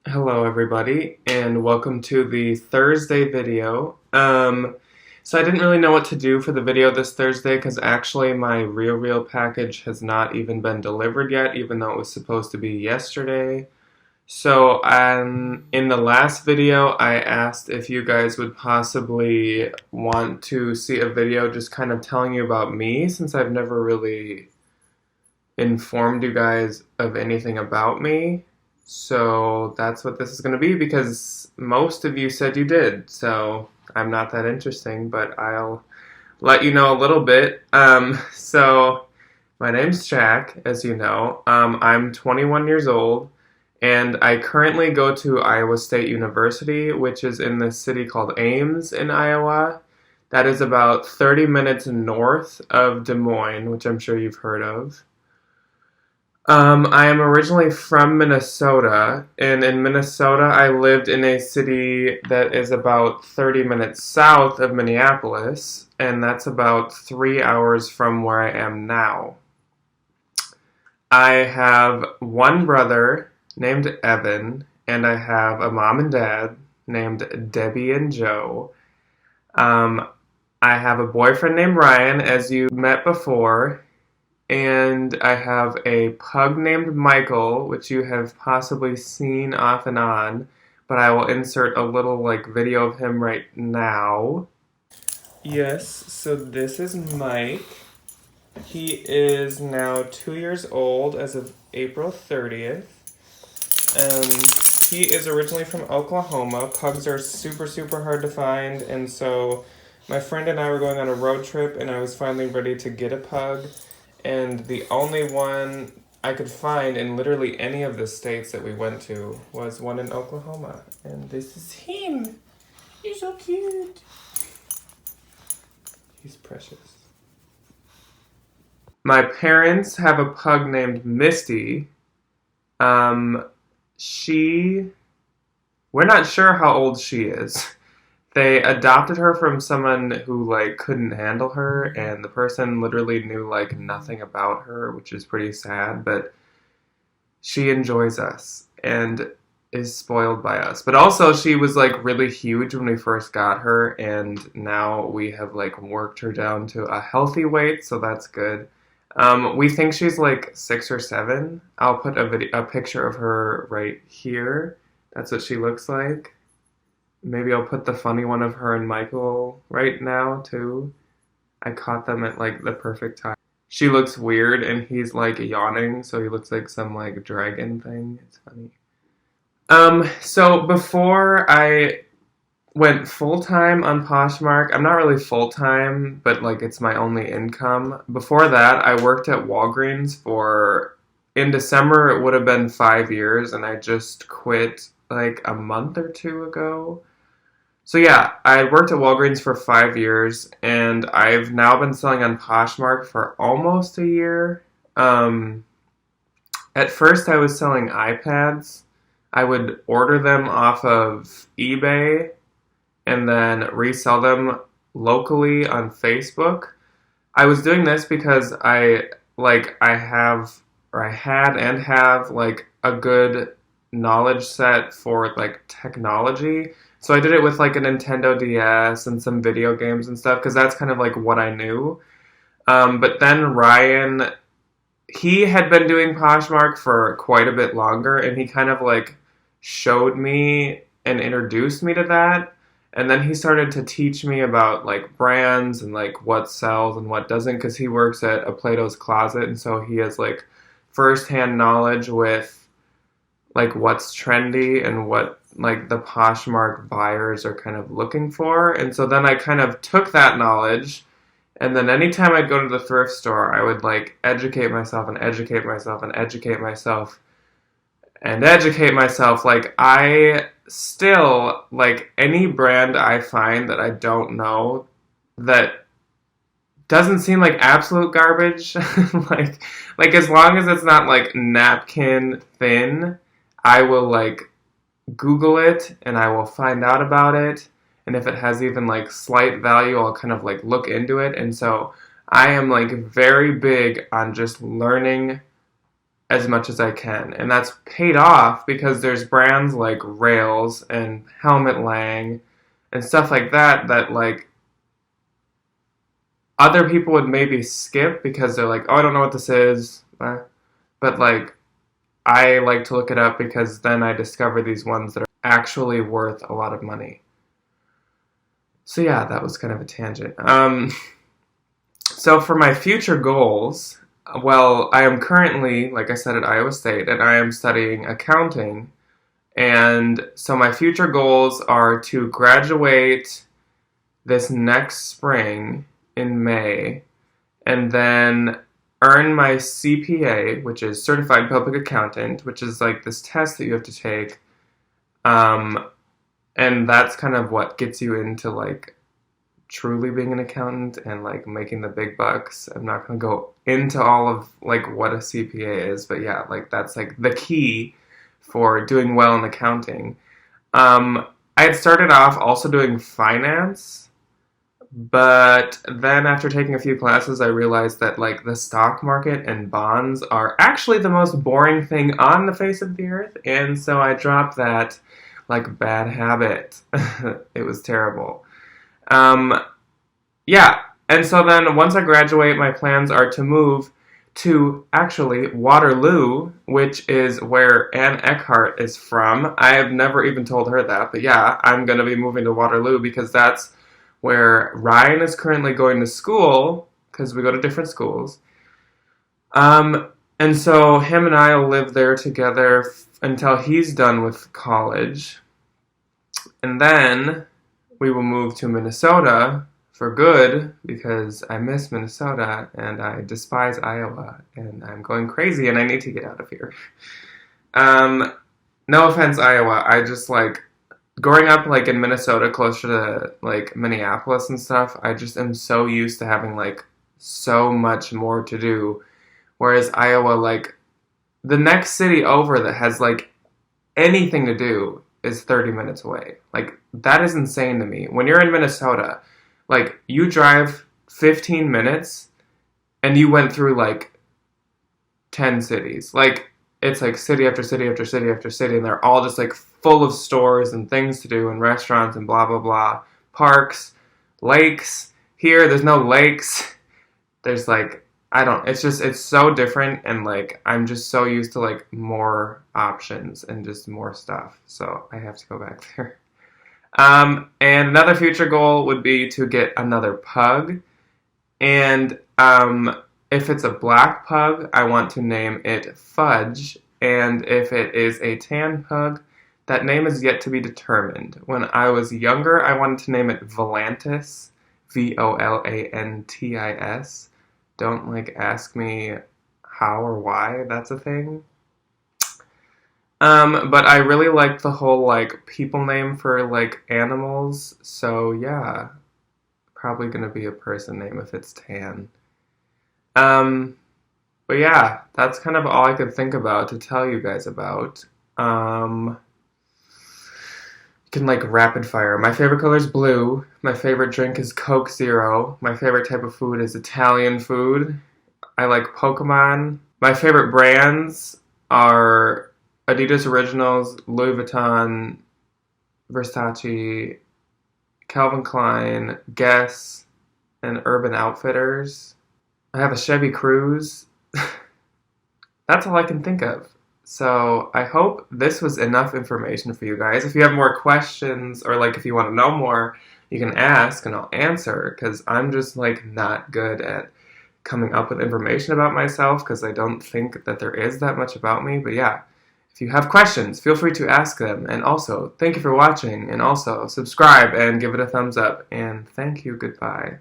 Hello everybody, and welcome to the Thursday video. So I didn't really know what to do for the video this Thursday because actually my Real package has not even been delivered yet, even though it was supposed to be yesterday. So in the last video, I asked if you guys would possibly want to see a video just kind of telling you about me, since I've never really informed you guys of anything about me. So that's what this is going to be because most of you said you did. So I'm not that interesting, but I'll let you know a little bit. So my name's Jack, as you know. I'm 21 years old, and I currently go to Iowa State University, which is in the city called Ames in Iowa. That is about 30 minutes north of Des Moines, which I'm sure you've heard of. I am originally from Minnesota, and in Minnesota, I lived in a city that is about 30 minutes south of Minneapolis, and that's about 3 hours from where I am now. I have one brother named Evan, and I have a mom and dad named Debbie and Joe. Um, I have a boyfriend named Ryan, as you met before. And I have a pug named Michael, which you have possibly seen off and on, but I will insert a little video of him right now. Yes, so this is Mike. He is now 2 years old as of April 30th. He is originally from Oklahoma. Pugs are super hard to find, and so my friend and I were going on a road trip, and I was finally ready to get a pug. And the only one I could find in literally any of the states that we went to was one in Oklahoma. And this is him. He's so cute. He's precious. My parents have a pug named Misty. We're not sure how old she is. They adopted her from someone who couldn't handle her, and the person literally knew nothing about her, which is pretty sad, but she enjoys us and is spoiled by us. But also she was really huge when we first got her, and now we have worked her down to a healthy weight, so that's good. We think she's 6 or 7. I'll put a picture of her right here. That's what she looks like. Maybe I'll put the funny one of her and Michael right now, too. I caught them at, the perfect time. She looks weird, and he's, yawning, so he looks like some, dragon thing. It's funny. So before I went full-time on Poshmark, I'm not really full-time, but, it's my only income. Before that, I worked at Walgreens in December, it would have been 5 years, and I just quit, a month or two ago. So yeah, I worked at Walgreens for 5 years, and I've now been selling on Poshmark for almost a year. At first I was selling iPads. I would order them off of eBay and then resell them locally on Facebook. I was doing this because I had and have a good knowledge set for technology. So I did it with a Nintendo DS and some video games and stuff because that's kind of what I knew. But then Ryan, he had been doing Poshmark for quite a bit longer, and he kind of showed me and introduced me to that. And then he started to teach me about brands and what sells and what doesn't, because he works at a Plato's Closet, and so he has first-hand knowledge with what's trendy and what the Poshmark buyers are kind of looking for. And so then I kind of took that knowledge, and then anytime I'd go to the thrift store, I would educate myself and educate myself and educate myself and educate myself. I still, any brand I find that I don't know that doesn't seem like absolute garbage, as long as it's not napkin thin, I will Google it and I will find out about it. And if it has even slight value, I'll kind of look into it. And so I am very big on just learning as much as I can. And that's paid off because there's brands like Rails and Helmut Lang and stuff like that that like other people would maybe skip because they're like, oh, I don't know what this is. But like, I like to look it up because then I discover these ones that are actually worth a lot of money. So yeah, that was kind of a tangent. So for my future goals, well, I am currently, like I said, at Iowa State, and I am studying accounting. And so my future goals are to graduate this next spring in May, and then earn my CPA, which is Certified Public Accountant, which is like this test that you have to take. And that's kind of what gets you into like truly being an accountant and like making the big bucks. I'm not going to go into all of like what a CPA is, but yeah, like that's like the key for doing well in accounting. I had started off also doing finance, but then after taking a few classes, I realized that like the stock market and bonds are actually the most boring thing on the face of the earth, and so I dropped that like bad habit. It was terrible. Yeah, and so then once I graduate, my plans are to move to actually Waterloo, which is where Anne Eckhart is from. I have never even told her that, but yeah, I'm going to be moving to Waterloo because that's where Ryan is currently going to school, because we go to different schools. And so him and I will live there together until he's done with college. And then we will move to Minnesota for good because I miss Minnesota and I despise Iowa and I'm going crazy and I need to get out of here. No offense, Iowa. I just like growing up like in Minnesota closer to like Minneapolis and stuff. I just am so used to having like so much more to do. Whereas Iowa, like the next city over that has like anything to do is 30 minutes away. Like that is insane to me. When you're in Minnesota, like you drive 15 minutes and you went through like 10 cities. Like it's like city after city after city after city, and they're all just like full of stores and things to do and restaurants and blah blah blah. Parks, lakes. Here there's no lakes. There's like it's so different, and like I'm just so used to like more options and just more stuff. So I have to go back there. And another future goal would be to get another pug. And if it's a black pug, I want to name it Fudge. And if it is a tan pug, that name is yet to be determined. When I was younger, I wanted to name it Volantis. Volantis. Don't like ask me how or why that's a thing. But I really like the whole like people name for like animals, so yeah, probably gonna be a person name if it's tan. But yeah, that's kind of all I could think about to tell you guys about. You can like rapid fire. My favorite color is blue. My favorite drink is Coke Zero. My favorite type of food is Italian food. I like Pokemon. My favorite brands are Adidas Originals, Louis Vuitton, Versace, Calvin Klein, Guess, and Urban Outfitters. I have a Chevy Cruze. That's all I can think of. So I hope this was enough information for you guys. If you have more questions or like if you want to know more, you can ask and I'll answer, because I'm just like not good at coming up with information about myself because I don't think that there is that much about me. But yeah, if you have questions, feel free to ask them. And also, thank you for watching, and also subscribe and give it a thumbs up. And thank you, goodbye.